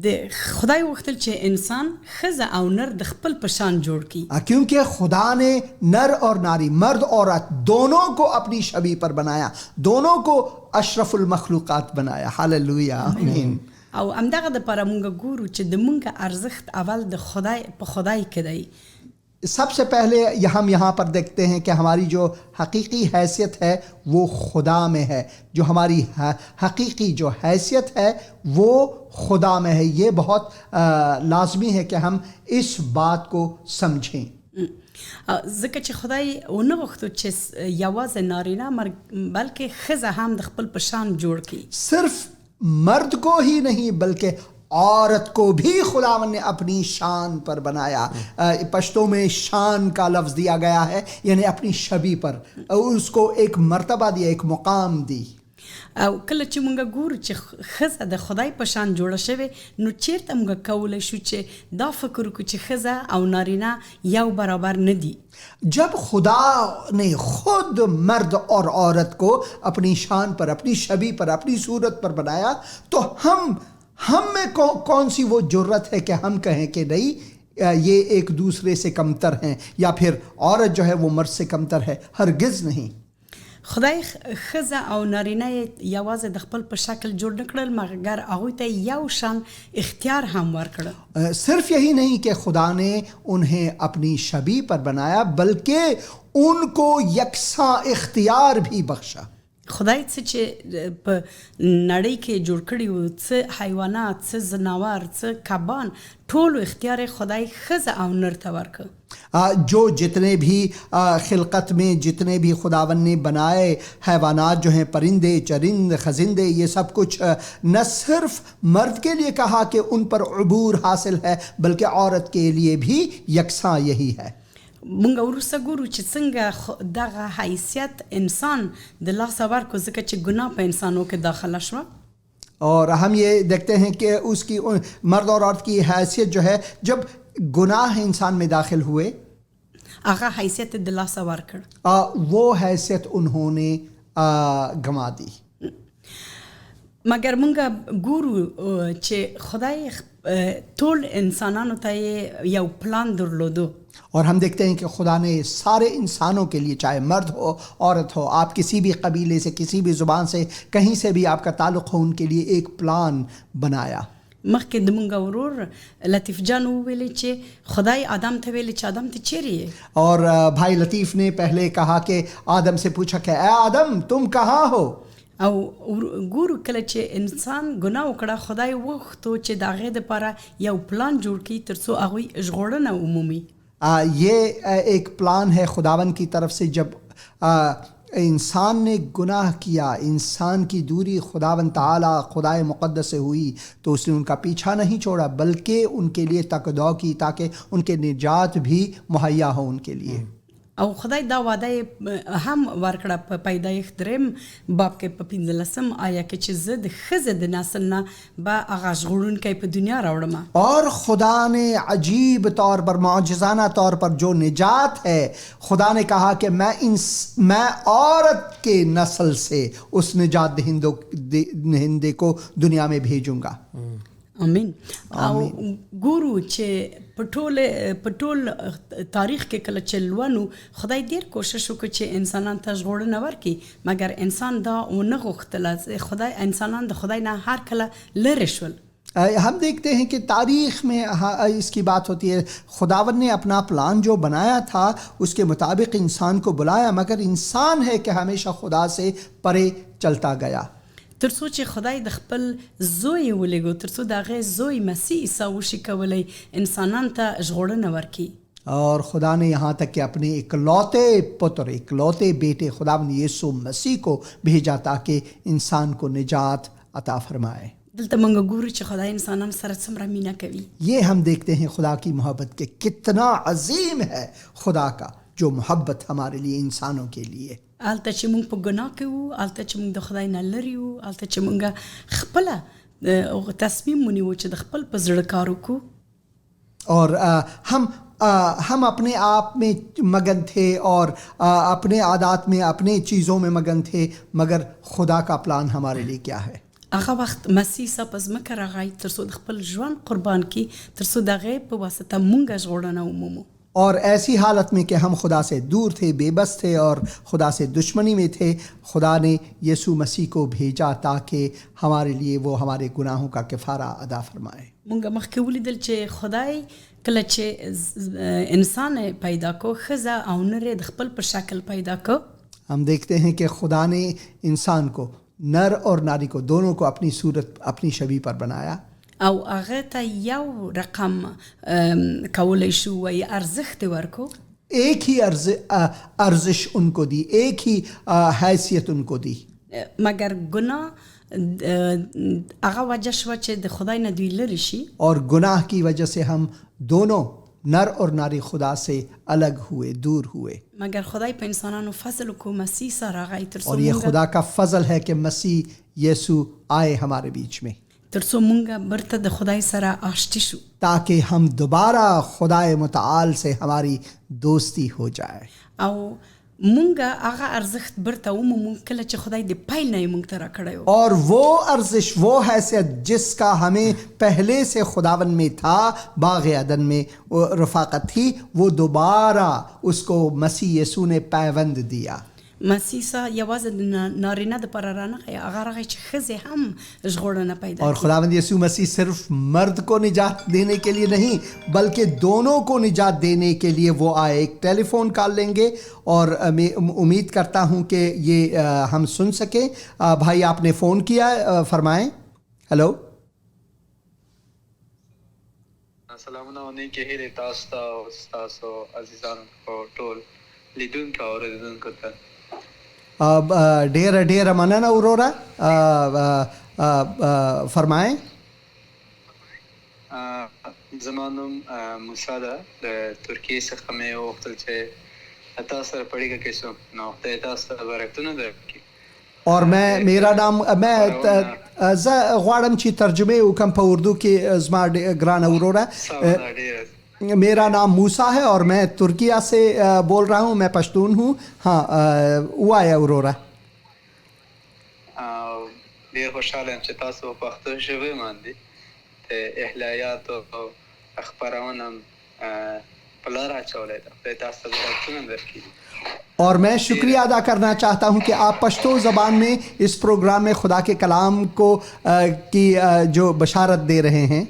د خدای وختل چې انسان ښځه او نر د خپل په شان جوړ کړي، کیونکہ خدا نے نر اور ناری، مرد عورت دونوں کو اپنی شبیہ پر بنایا، دونوں کو اشرف المخلوقات بنایا. ہاللویا، آمین. او همدغه دپاره مونږ ګورو چې د مونږ ارزښت اول د خدای په خدای کې دی. سب سے پہلے ہم یہاں پر دیکھتے ہیں کہ ہماری جو حقیقی حیثیت ہے وہ خدا میں ہے. جو ہماری حقیقی جو حیثیت ہے وہ خدا میں ہے. یہ بہت لازمی ہے کہ ہم اس بات کو سمجھیں. ځکه چې خدای ونه غوښتو چې یوازې نارینه بلکې ښځه هم د خپل په شان جوړ کړي. صرف مرد کو ہی نہیں بلکہ عورت کو بھی خداوند نے اپنی شان پر بنایا. پشتو میں شان کا لفظ دیا گیا ہے، یعنی اپنی شبیہ پر اس کو ایک مرتبہ دیا، ایک مقام دی. او کله چې مونږ ګورو چې ښځه د خدای په شان جوړه شوې، نو چیرته مونږ کولی شو چې دا فکر وکړو چې ښځه او نارینه یو برابر نه دي. جب خدا نے خود مرد اور عورت کو اپنی شان پر، اپنی شبیہ پر، اپنی صورت پر بنایا، تو ہم میں کون سی وہ جرت ہے کہ ہم کہیں کہ نہیں یہ ایک دوسرے سے کمتر ہیں، یا پھر عورت جو ہے وہ مرد سے کمتر ہے. ہرگز نہیں. خدای ښځه او نارینه یې یوازې د خپل په شکل جوړ نه کړل، مګر هغوی ته یو شان اختیار هم ورکړه. صرف یہی نہیں کہ خدا نے انہیں اپنی شبیہ پر بنایا، بلکہ ان کو یکساں اختیار بھی بخشا. خدای څه چې په نړۍ کې جوړ کړي وو، څه حیوانات، څه ځناور، څه کبان، ټولو اختیار خدای ښځه او نر ته ورکړ. جو جتنے بھی خلقت میں جتنے بھی خداون نے بنائے حیوانات جو ہیں، پرندے چرند خزندے، یہ سب کچھ نہ صرف مرد کے لیے کہا کہ ان پر عبور حاصل ہے، بلکہ عورت کے لیے بھی یکساں یہی ہے. مونږ وروسته ګورو چې څنګه دغه حیثیت انسان د لاسه ورکړو، ځکه چې ګناه په انسانو کې داخله شوه. اور ہم یہ دیکھتے ہیں کہ اس کی مرد اور عورت کی حیثیت جو ہے، جب گناہ انسان میں داخل ہوئے هغه حیثیت د لاسه ورکړ، وہ حیثیت انہوں نے گما دی. مگر مونږ ګورو چې خدای ټول انسانانو ته یو پلان درلودو. اور ہم دیکھتے ہیں کہ خدا نے سارے انسانوں کے لیے، چاہے مرد ہو عورت ہو، آپ کسی بھی قبیلے سے، کسی بھی زبان سے، کہیں سے بھی آپ کا تعلق ہو، ان کے لیے ایک پلان بنایا. مخکې د مونږ ورور لطیف جان وویلې چې خدای آدم ته ویلې چې آدم ته چیرې یې؟ اور بھائی لطیف نے پہلے کہا کہ آدم سے پوچھا کہ اے آدم تم کہاں ہو؟ او ګورو کله چې انسان ګناه وکړه، خدای وغوښتو چې د هغې دپاره یو پلان جوړ کړي تر څو هغوی ژغورنه ومومي. یہ ایک پلان ہے خداون کی طرف سے. جب انسان نے گناہ کیا، انسان کی دوری خداون تعالی خدائے مقدس سے ہوئی، تو اس نے ان کا پیچھا نہیں چھوڑا، بلکہ ان کے لیے تقدو کی تاکہ ان کے نجات بھی مہیا ہو ان کے لیے. او خدای دا وعده هم ورکړه په پیدایښت دریم باب کې په 15 آیه کې چې زه د ښځې د نسل نه به هغه ژغورونکی په دنیا راوړم. اور خدا نے عجیب طور پر، معجزانہ طور پر جو نجات ہے، خدا نے کہا کہ میں عورت کے نسل سے اس نجات دہندے کو دنیا میں بھیجوں گا. امین. او ګورو چې په ټول تاریخ کې کله چې لولو، خدای ډېر کوشش وکړ چې انسانان ته ژغورنه ورکړي، مګر انسان دا ونه غوښتله. خدای انسانان د خدای نه هر کله لرې شول. ہم دیکھتے ہیں کہ تاریخ میں اس کی بات ہوتی ہے، خداون نے اپنا پلان جو بنایا تھا اس کے مطابق انسان کو بلایا، مگر انسان ہے کہ ہمیشہ خدا سے پرے چلتا گیا. تر څو چې خدای د خپل زوی ولېږو، تر څو د هغې زوی مسیح عیسی وشي کولی انسانان ته ژغورنه ورکړي. اور خدا نے یہاں تک کہ اپنے اکلوتے پتر، اکلوتے بیٹے خداوند یسوع مسیح کو بھیجا تاکہ انسان کو نجات عطا فرمائے. دلته موږ ګورو چې خدای انسانان سره څومره مینه کوي. یہ ہم دیکھتے ہیں خدا کی محبت کہ کتنا عظیم ہے خدا کا جو محبت ہمارے لیے انسانوں کے لیے. هلته چې موږ په ګناه کې وو، هلته چې موږ د خدای نه لرې وو، هلته چې موږ خپله تصمیم ونیو چې د خپل په زړه کار وکړو. اور ہم اپنے آپ میں مگن تھے اور اپنے عادات میں، اپنے چیزوں میں مگن تھے، مگر خدا کا پلان ہمارے لیے کیا ہے؟ هغه وخت مسیح عیسی په ځمکه راغی تر څو د خپل ژوند قربان کړي، تر څو د هغې په واسطه موږ ژغورنه ومومو. اور ایسی حالت میں کہ ہم خدا سے دور تھے، بے بس تھے اور خدا سے دشمنی میں تھے، خدا نے یسوع مسیح کو بھیجا تاکہ ہمارے لیے وہ ہمارے گناہوں کا کفارہ ادا فرمائے. مونږ مخکې ولیدل چې خدای کله چې انسان پیدا کو، ښځه او نر د خپل په شکل پیدا کو. ہم دیکھتے ہیں کہ خدا نے انسان کو، نر اور ناری کو، دونوں کو اپنی صورت، اپنی شبیہ پر بنایا. او هغه ته یو رقم کولی شو و یا ارزښت ورکو. ایک ہی ارزش ان کو دی، ایک ہی حیثیت ان کو دی. مگر گناه هغه وجه شوه چې د خدای نه دوی لرې شي. اور گناہ کی وجہ سے ہم دونوں نر اور ناری خدا سے الگ ہوئے، دور ہوئے. مگر خدای په انسانانو فضل وکړو، مسیح سره راغی تر څو اور یہ خدا کا فضل ہے کہ مسیح یسوع آئے ہمارے بیچ میں، تر څو مونږ برته د خدای سره آشتی شو، تاکہ ہم دوبارہ خدای متعال سے ہماری دوستی ہو جائے. او مونږ هغه ارزښت برته ومومو کله چې خدای د پیل نه یې مونږ ته راکړی و. اور وہ ارزش، وہ حیثیت جس کا ہمیں پہلے سے خداون میں تھا، باغ عدن میں رفاقت تھی، وہ دوبارہ اس کو مسیح یسوع نے پیوند دیا. مسیسا یوازې د نارینه دپاره رانغی، هغه راغی چې ښځې هم ژغورنه پیدا اور خداوند یسوع مسیح صرف مرد کو نجات دینے کے لیے نہیں بلکہ دونوں کو نجات دینے کے لیے وہ آئے. ایک ٹیلی فون کال لیں گے اور میں امید کرتا ہوں کہ یہ ہم سن سکیں. بھائی آپ نے فون کیا، فرمائیں. ہیلو. السلام علیکم هیله تاسو ته او تاسو عزیزانو په ټول لیدونکو او اوریدونکو ته ډېره مننه وروره. فرمائیں. زما نوم موسی ده، د ترکیې څخه مې وغوښتل چې تاسو سره په اړیکه کې شم. نو خدای تاسو ته برکتونه درکړي. اور میرا نام میں غواړم چې ترجمه وکم په اردو کې. زما ګران وروره، میرا نام موسیٰ ہے اور میں ترکیہ سے بول رہا ہوں. میں پشتون ہوں. ہاں ہوا ہے اورورا. ډېر خوشحاله یم چې تاسو په پښتو ژبه باندې د احلایات او خپرونه په لار اچولې ده. خدای تاسو ته برکتونه درکړي. اور میں شکریہ ادا کرنا چاہتا ہوں کہ آپ پشتو زبان میں اس پروگرام میں خدا کے کلام کو کی جو بشارت دے رہے ہیں.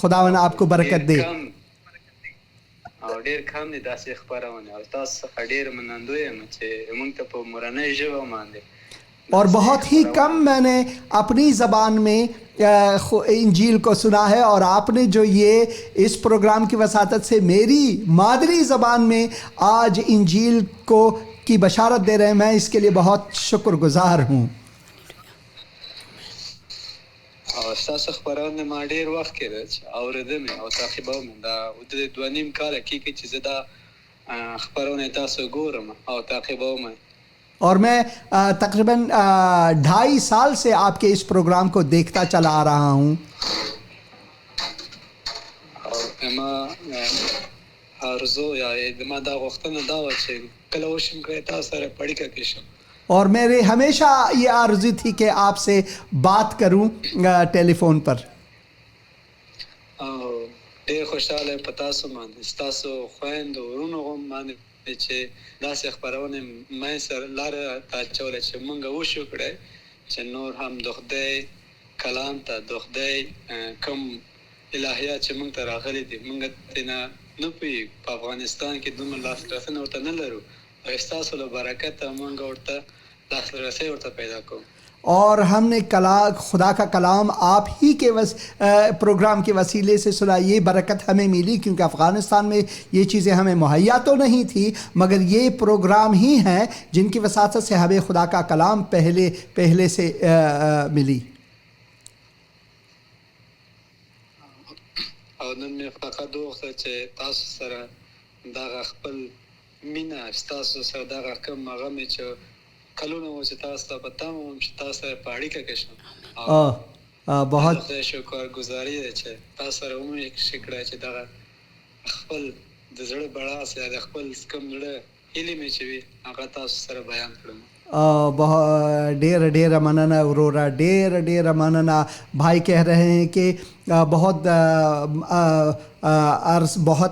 خداوند آپ کو برکت دے. ډېر کم دي داسې خپرونه او تاسو څخه ډېر منندوی یم چې موږ ته په مورنۍ ژبه باندې اور بہت ہی کم میں نے اپنی زبان میں انجیل کو سنا ہے اور آپ نے جو یہ اس پروگرام کی وساطت سے میری مادری زبان میں آج انجیل کو کی بشارت دے رہے ہیں، میں اس کے لیے بہت شکر گزار ہوں. او تاسو خبرونه ما ډېر وخت کې اوریدم او تعقیبوم. دا د 2.5 کال کې چې زه دا خبرونه تاسو ګورم او تعقیبوم. اور میں تقریباً 2.5 سال سے آپ کے اس پروگرام کو دیکھتا چلا آ رہا ہوں. اور ما ارزو یا ما دا غوښتنه دا و چې کله وشم کړی تاسو سره پړیکه کې شم. اور میرے ہمیشہ یہ آرزو تھی کہ آپ سے بات کروں ٹیلی فون پر. ډېر خوشاله یم په تاسو باندې، ستاسو خویندو ورونو باندې چې داسې خپرونه مې سره لاره ته اچوله چې مونږ وشو کړی چې نور هم د خدای کلام ته د خدای کوم الهیات چې مونږ ته راغلي دي مونږ ترېنه نه پوهېږو. په افغانستان کې دومره لاسرسی ورته نه لرو او ستاسو له برکته مونږ ورته لاسرسی ورته پیدا کوو. اور ہم نے خدا کا کلام آپ ہی کے پروگرام کے وسیلے سے سنا. یہ برکت ہمیں ملی کیونکہ افغانستان میں یہ چیزیں ہمیں مہیا تو نہیں تھی مگر یہ پروگرام ہی ہیں جن کی وساطت سے ہمیں خدا کا کلام پہلے سے ملی. او نن مې فقط وغوښتل چې تاسو سره دغه خپل مینه ستاسو سره دغه کوم هغه مې چې کلونه و چې تاسو ته پته وم چې تاسو سره په اړیکه کې شم. بہت شکر گزاري ده چې تاسو سره ومې کړی چې دغه خپل د زړه بړاس یا د خپل کوم زړه هیلې مې چې وي هغه تاسو سره بیان کړم. ډېر مننه ورورا، ډېر مننه. بھائی کہہ رہے ہیں کہ بہت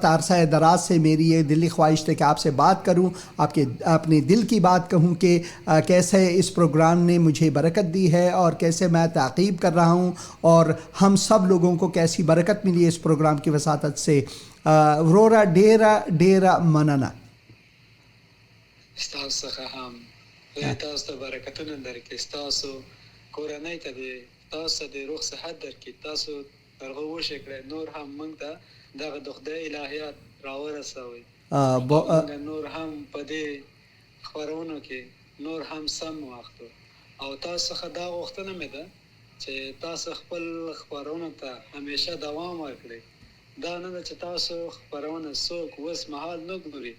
عرصہ دراز سے میری یہ دلی خواہش تھی کہ آپ سے بات کروں، اپنے دل کی بات کہوں کہ کیسے اس پروگرام نے مجھے برکت دی ہے اور کیسے میں تعقیب کر رہا ہوں اور ہم سب لوگوں کو کیسی برکت ملی اس پروگرام کی وساطت سے. ورورا ډېر مننه. ستاسو څخه هم تاسو ته برکتونه درکړي، ستاسو کورنۍ ته تاسو د روح صحت درکړي، تاسو هغه وشي کړئ نور هم موږ ته دغه د خدای الهیات راورسوئ. نور هم په دې خپرونو کې نور هم سم واخلو. او تاسو څخه دا غوښتنه مې ده چې تاسو خپل خپرونو ته همیشه دوام ورکړئ. دا نه ده چې تاسو خپرونه څوک اوس مهال نه ګوري،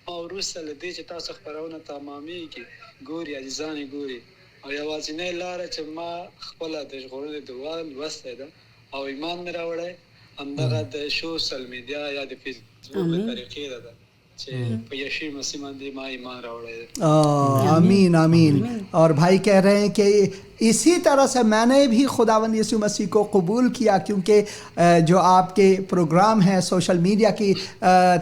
او وروسته له دې چې تاسو خپرونه تمامېږي ګوري، عزیزان یې ګوري. او یوازینۍ لاره چې ما خپله د ژغورنې دعا لوستی ده او ایمان مې راوړی همدغه د سوشل میډیا یا د فیسبوک له طریقې ده چې په یشوع مسیح باندې ما ایمان راوړی. آمین آمین. اور بھائی کہہ رہے ہیں کہ اسی طرح سے میں نے بھی خداوند یسوع مسیح کو قبول کیا، کیونکہ جو آپ کے پروگرام ہیں سوشل میڈیا کی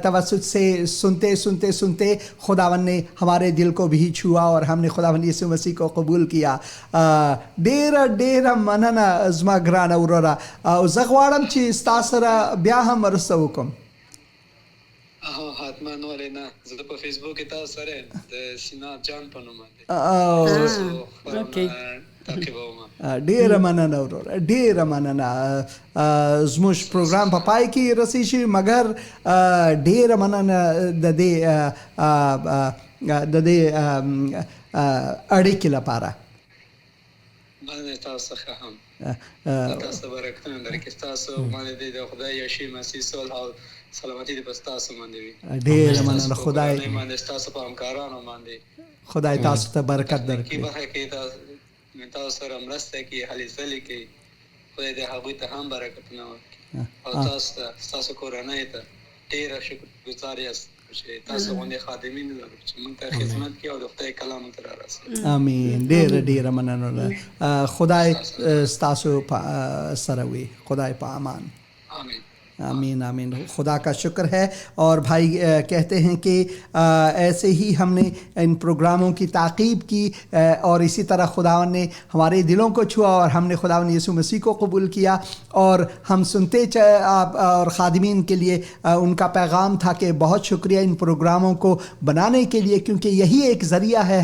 توسط سے سنتے سنتے سنتے خداوند نے ہمارے دل کو بھی چھوا اور ہم نے خداوند یسوع مسیح کو قبول کیا. ډیره مننه زما ګرانه وروره. زه غواړم چې ستا سره بیا هم مرسته وکړم. حتما ولې نه، زه په فیسبوک کې تاسو سره د سینا جان په نوم باندې ډیره مننه وروره، ډیره مننه. زموږ پروګرام په پای کې رسیږي، مګر ډیره مننه د دې اړیکې لپاره. مننه تاسو څخه هم، تاسو برکتونه درکړي. تاسو باندې د خدای یشوع مسیح صلح او سلامتی دې په تاسو باندې وي. ډیره مننه. خدای باندې تاسو په همکارانو باندې خدای تاسو ته برکت درکړي. کی برکت کې تاسو سره مرسته کوي، هلې ځلې کوي. خدای دې هغوی ته هم برکتونه ورکړي او تاسو کورنۍ ته ډېره شکرګزار یاست چې تاسو غوندې خادمین لرو چې موږ ته خدمت کوي او د خدای کلام ته رارسوي. آمین. ډېره مننه. خدای ستاسو سره وي. خدای په امان. آمین آمین آمین. خدا کا شکر ہے. اور بھائی کہتے ہیں کہ ایسے ہی ہم نے ان پروگراموں کی تعقیب کی اور اسی طرح خداوند نے ہمارے دلوں کو چھوا اور ہم نے خداوند یسوع مسیح کو قبول کیا اور ہم سنتے اور خادمین کے لیے ان کا پیغام تھا کہ بہت شکریہ ان پروگراموں کو بنانے کے لیے، کیونکہ یہی ایک ذریعہ ہے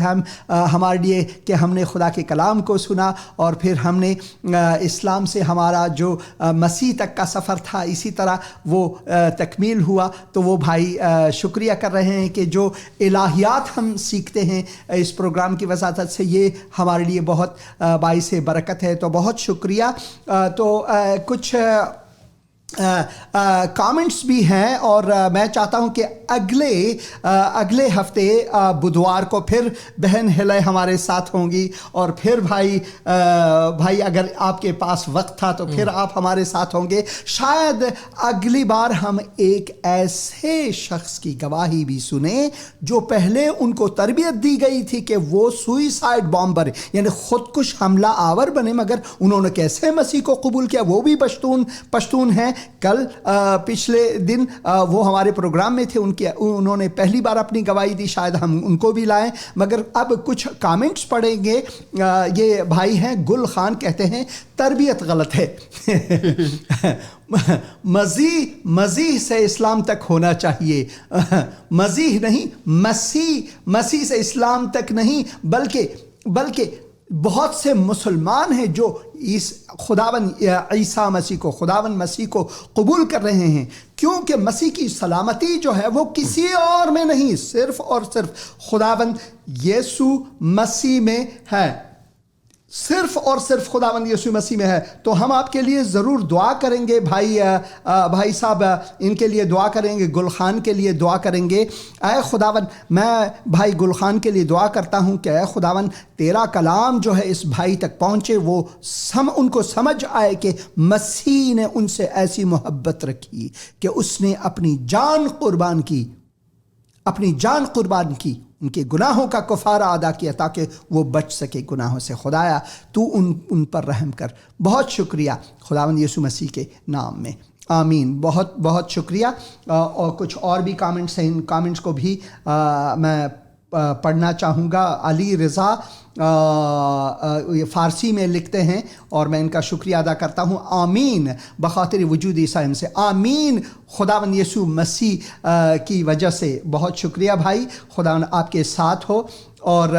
ہمارے لیے کہ ہم نے خدا کے کلام کو سنا اور پھر ہم نے اسلام سے ہمارا جو مسیح تک کا سفر تھا اسی طرح وہ تکمیل ہوا. تو وہ بھائی شکریہ کر رہے ہیں کہ جو الہیات ہم سیکھتے ہیں اس پروگرام کی وساطت سے، یہ ہمارے لیے بہت باعث برکت ہے. تو بہت شکریہ. تو کچھ کامنٹس بھی ہیں اور میں چاہتا ہوں کہ اگلے ہفتے بدھوار کو پھر بہن ہلے ہمارے ساتھ ہوں گی اور پھر بھائی اگر آپ کے پاس وقت تھا تو پھر آپ ہمارے ساتھ ہوں گے. شاید اگلی بار ہم ایک ایسے شخص کی گواہی بھی سنیں جو پہلے ان کو تربیت دی گئی تھی کہ وہ سوئسائڈ بامبر یعنی خودکش حملہ آور بنے، مگر انہوں نے کیسے مسیح کو قبول کیا. وہ بھی پشتون ہیں. کل پچھلے دن وہ ہمارے پروگرام میں تھے، انہوں نے پہلی بار اپنی گواہی دی. شاید ہم ان کو بھی لائیں. مگر اب کچھ کامنٹس پڑھیں گے. یہ بھائی ہیں گل خان، کہتے ہیں تربیت غلط ہے. مسیح سے اسلام تک ہونا چاہیے. مسیح نہیں، مسیح سے اسلام تک نہیں، بلکہ بہت سے مسلمان ہیں جو خداوند عیسیٰ مسیح کو، خداوند مسیح کو قبول کر رہے ہیں، کیونکہ مسیح کی سلامتی جو ہے وہ کسی اور میں نہیں، صرف اور صرف خداوند یسوع مسیح میں ہے. صرف اور صرف خداوند یسوع مسیح میں ہے. تو ہم آپ کے لیے ضرور دعا کریں گے. بھائی صاحب ان کے لیے دعا کریں گے، گل خان کے لیے دعا کریں گے. اے خداوند، میں بھائی گل خان کے لیے دعا کرتا ہوں کہ اے خداوند تیرا کلام جو ہے اس بھائی تک پہنچے، وہ ان کو سمجھ آئے کہ مسیح نے ان سے ایسی محبت رکھی کہ اس نے اپنی جان قربان کی، ان کے گناہوں کا کفارہ ادا کیا تاکہ وہ بچ سکے گناہوں سے. خدایا تو ان پر رحم کر. بہت شکریہ خداوند یسوع مسیح کے نام میں. آمین. بہت بہت شکریہ. اور کچھ اور بھی کامنٹس ہیں، ان کامنٹس کو بھی میں پڑھنا چاہوں گا. علی رضا فارسی میں لکھتے ہیں اور میں ان کا شکریہ ادا کرتا ہوں. آمین بخاطر وجود عیسیٰ سے. آمین خداوند یسوع مسیح کی وجہ سے. بہت شکریہ بھائی، خداوند آپ کے ساتھ ہو. اور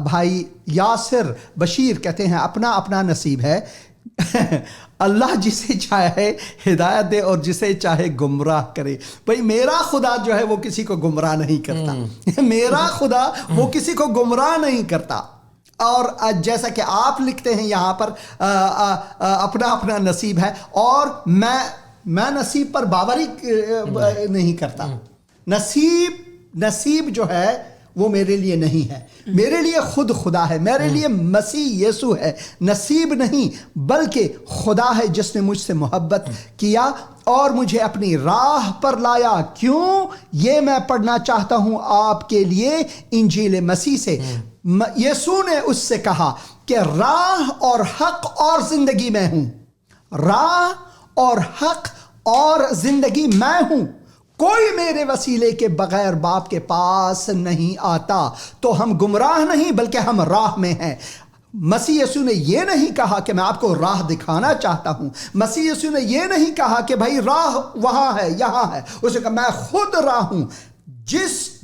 بھائی یاسر بشیر کہتے ہیں اپنا نصیب ہے. اللہ جسے چاہے ہدایت دے اور جسے چاہے گمراہ کرے. بھئی میرا خدا جو ہے وہ کسی کو گمراہ نہیں کرتا. میرا خدا وہ کسی کو گمراہ نہیں کرتا. اور جیسا کہ آپ لکھتے ہیں یہاں پر اپنا نصیب ہے، اور میں نصیب پر باور نہیں کرتا. نصیب جو ہے وہ میرے لیے نہیں ہے. میرے لیے خود خدا ہے, میرے لیے مسیح یسوع ہے. نصیب نہیں بلکہ خدا ہے جس نے مجھ سے محبت کیا اور مجھے اپنی راہ پر لایا. کیوں؟ یہ میں پڑھنا چاہتا ہوں آپ کے لیے انجیل مسیح سے. یسوع نے اس سے کہا کہ راہ اور حق اور زندگی میں ہوں. راہ اور حق اور زندگی میں ہوں. کوئی میرے وسیلے کے بغیر باپ کے پاس نہیں آتا. تو ہم گمراہ نہیں بلکہ ہم راہ میں ہیں. مسیح یسوع نے یہ نہیں کہا کہ میں آپ کو راہ دکھانا چاہتا ہوں. مسیح یسوع نے یہ نہیں کہا کہ بھائی راہ وہاں ہے یہاں ہے. اس نے کہا میں خود راہ ہوں.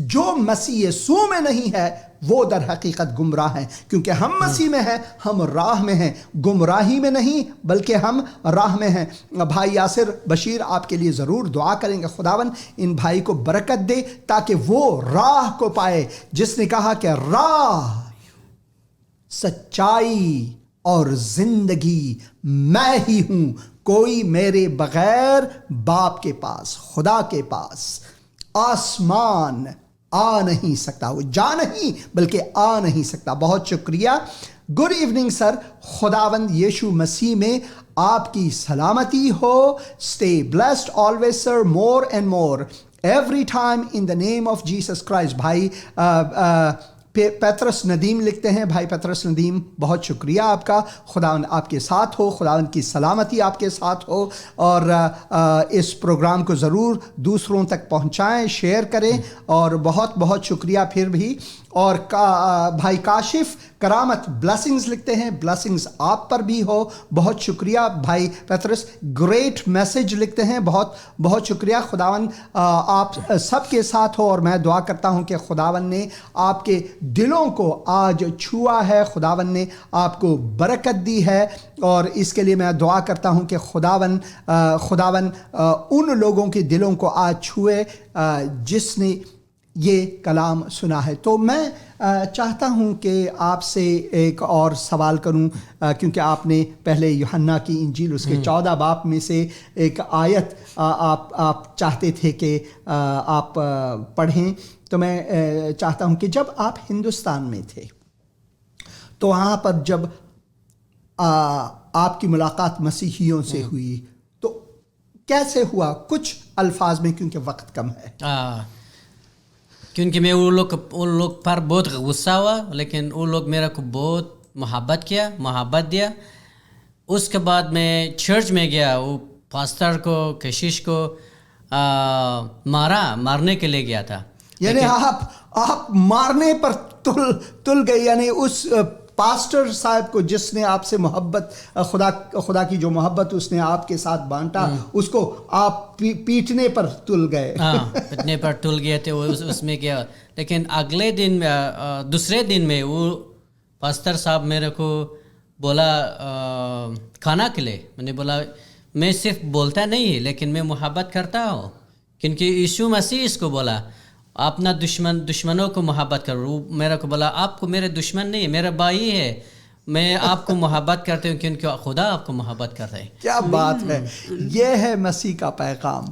جو مسیح یسوع میں نہیں ہے وہ در حقیقت گمراہ ہیں. کیونکہ ہم مسیح میں ہیں, ہم راہ میں ہیں, گمراہی میں نہیں بلکہ ہم راہ میں ہیں. بھائی یاسر بشیر آپ کے لیے ضرور دعا کریں گے خداوند ان بھائی کو برکت دے تاکہ وہ راہ کو پائے جس نے کہا کہ راہ, سچائی اور زندگی میں ہی ہوں. کوئی میرے بغیر باپ کے پاس, خدا کے پاس, آسمان آ نہیں سکتا. وہ جا نہیں بلکہ آ نہیں سکتا. بہت شکریہ. Good evening sir. خداوند یشوع مسیح میں آپ کی سلامتی ہو. Stay blessed always sir, more and more every time in the name of Jesus Christ. بھائی پیترس ندیم لکھتے ہیں. بھائی پیترس ندیم بہت شکریہ آپ کا. خداوند آپ کے ساتھ ہو, خداوند کی سلامتی آپ کے ساتھ ہو, اور اس پروگرام کو ضرور دوسروں تک پہنچائیں, شیئر کریں. اور بہت بہت شکریہ پھر بھی. اور بھائی کاشف کرامت بلیسنگز لکھتے ہیں. بلیسنگز آپ پر بھی ہو. بہت شکریہ. بھائی پیترس گریٹ میسج لکھتے ہیں. بہت بہت شکریہ. خداوند آپ سب کے ساتھ ہو, اور میں دعا کرتا ہوں کہ خداوند نے آپ کے دلوں کو آج چھوا ہے, خداوند نے آپ کو برکت دی ہے. اور اس کے لیے میں دعا کرتا ہوں کہ خداوند ان لوگوں کے دلوں کو آج چھوئے جس نے یہ کلام سنا ہے. تو میں چاہتا ہوں کہ آپ سے ایک اور سوال کروں, کیونکہ آپ نے پہلے یوحنا کی انجیل اس کے 14 باب میں سے ایک آیت آپ چاہتے تھے کہ آپ پڑھیں. تو میں چاہتا ہوں کہ جب آپ ہندوستان میں تھے تو وہاں پر جب آپ کی ملاقات مسیحیوں سے ہوئی تو کیسے ہوا؟ کچھ الفاظ میں, کیونکہ وقت کم ہے. کیونکہ میں ان لوگ پر بہت غصہ ہوا, لیکن ان لوگ میرا کو بہت محبت دیا. اس کے بعد میں چرچ میں گیا, وہ پاسٹر کو کشیش کو مارنے کے لیے گیا تھا. یعنی آپ مارنے پر تل گئے, یعنی اس پاسٹر صاحب کو جس نے آپ سے محبت, خدا کی جو محبت اس نے آپ کے ساتھ بانٹا, اس کو آپ پیٹنے پر تل گئے. پیٹنے پر تل گئے تھے, اس میں کیا. لیکن اگلے دن, دوسرے دن میں وہ پاسٹر صاحب میرے کو بولا کھانا کے لیے. میں نے بولا میں صرف بولتا نہیں لیکن میں محبت کرتا ہوں, کیونکہ یسوع مسیح اس کو بولا اپنا دشمنوں کو محبت کرو. میرا کو بولا آپ کو میرے دشمن نہیں, میرا بھائی ہے, میں آپ کو محبت کرتے ہوں کیونکہ خدا آپ کو محبت کرتا ہے. کیا بات ہے. یہ ہے مسیح کا پیغام.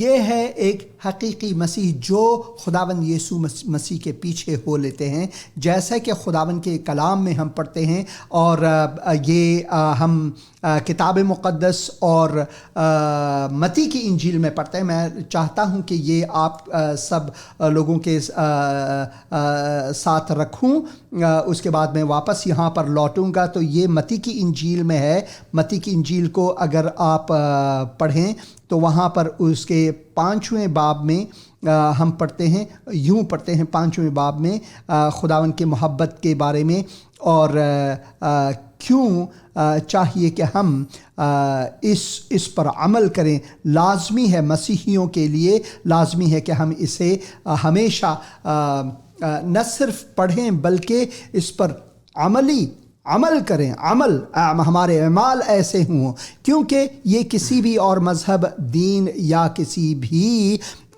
یہ ہے ایک حقیقی مسیح جو خداوند یسوع مسیح کے پیچھے ہو لیتے ہیں, جیسا کہ خداوند کے کلام میں ہم پڑھتے ہیں. اور یہ ہم کتاب مقدس اور متی کی انجیل میں پڑھتے ہیں. میں چاہتا ہوں کہ یہ آپ سب لوگوں کے ساتھ رکھوں. اس کے بعد میں واپس یہاں پر لوٹوں گا. تو یہ متی کی انجیل میں ہے. متی کی انجیل کو اگر آپ پڑھیں تو وہاں پر اس کے 5ویں باب میں ہم پڑھتے ہیں, یوں پڑھتے ہیں 5ویں باب میں خداوند کے محبت کے بارے میں, اور کیوں چاہیے کہ ہم اس پر عمل کریں. لازمی ہے, مسیحیوں کے لیے لازمی ہے کہ ہم اسے ہمیشہ نہ صرف پڑھیں بلکہ اس پر عمل کریں. ہمارے اعمال ایسے ہوں, کیونکہ یہ کسی بھی اور مذہب, دین یا کسی بھی